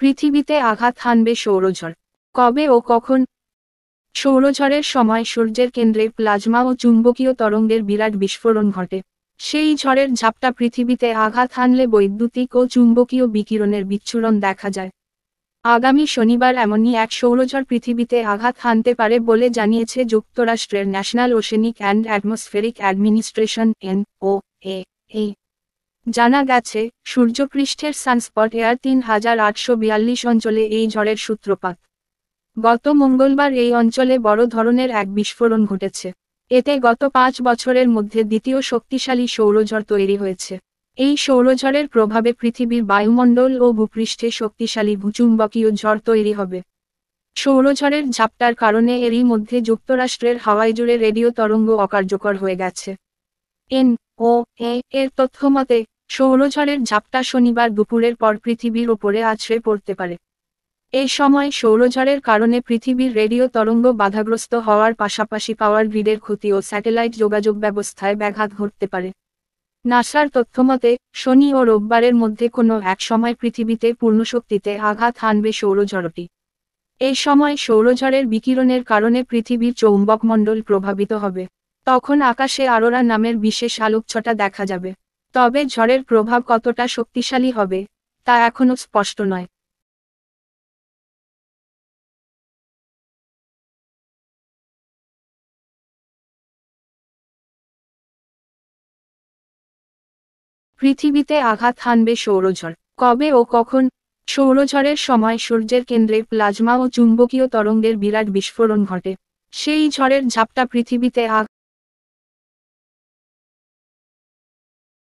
পৃথিবীতে আঘাত হানবে সৌরঝড়। কবে ও কখন? সৌরঝড়ের সময় সূর্যের কেন্দ্রে প্লাজমা ও চুম্বকীয় তরঙ্গের বিরাট বিস্ফোরণ ঘটে। সেই ঝড়ের ঝাপটা পৃথিবীতে আঘাত হানলে বৈদ্যুতিক ও চুম্বকীয় বিকিরণের বিচ্ছুরণ দেখা যায়। আগামী শনিবার এমনই এক সৌরঝড় পৃথিবীতে আঘাত হানতে পারে বলে জানিয়েছে যুক্তরাষ্ট্রের national oceanic and atmospheric administration NOAA। জানা গেছে, সূর্যপৃষ্ঠের সানস্পট এয়ার 3842 অঞ্চলে এই ঝড়ের সূত্রপাত। গত মঙ্গলবার এই অঞ্চলে বড় ধরনের এক বিস্ফোরণ ঘটেছে। এতে গত 5 বছরের মধ্যে দ্বিতীয় শক্তিশালী সৌরঝড় তৈরি হয়েছে। এই সৌরঝড়ের প্রভাবে পৃথিবীর বায়ুমণ্ডল ও ভূপৃষ্ঠে শক্তিশালী ভূচুম্বকীয় ঝড় তৈরি হবে। সৌরঝড়ের ঝাপটার কারণে এরই মধ্যে যুক্তরাষ্ট্রের হাওয়াই জুড়ে রেডিও তরঙ্গ অকার্যকর হয়ে গেছে। NOAA এর তথ্যমতে, সৌরঝড়ের ঝাপটা শনিবার দুপুরের পর পৃথিবীর ওপরে আছড়ে পড়তে পারে। এই সময় সৌরঝড়ের কারণে পৃথিবীর রেডিও তরঙ্গ বাধাগ্রস্ত হওয়ার পাশাপাশি পাওয়ার গ্রিডের ক্ষতি ও স্যাটেলাইট যোগাযোগ ব্যবস্থায় ব্যাঘাত ঘটতে পারে। নাসার তথ্যমতে, শনি ও রোববারের মধ্যে কোনো এক সময় পৃথিবীতে পূর্ণশক্তিতে আঘাত হানবে সৌরঝড়টি। এই সময় সৌরঝড়ের বিকিরণের কারণে পৃথিবীর চৌম্বকমণ্ডল প্রভাবিত হবে। তখন আকাশে অরোরা নামের বিশেষ আলোকছটা দেখা যাবে। তবে ঝড়ের প্রভাব কতটা শক্তিশালী হবে, তা এখনও স্পষ্ট নয়। পৃথিবীতে আঘাত হানবে সৌরঝড়। কবে ও কখন? সৌরঝড়ের সময় সূর্যের কেন্দ্রে প্লাজমা ও চুম্বকীয় তরঙ্গের বিরাট বিস্ফোরণ ঘটে। সেই ঝড়ের ঝাপটা পৃথিবীতে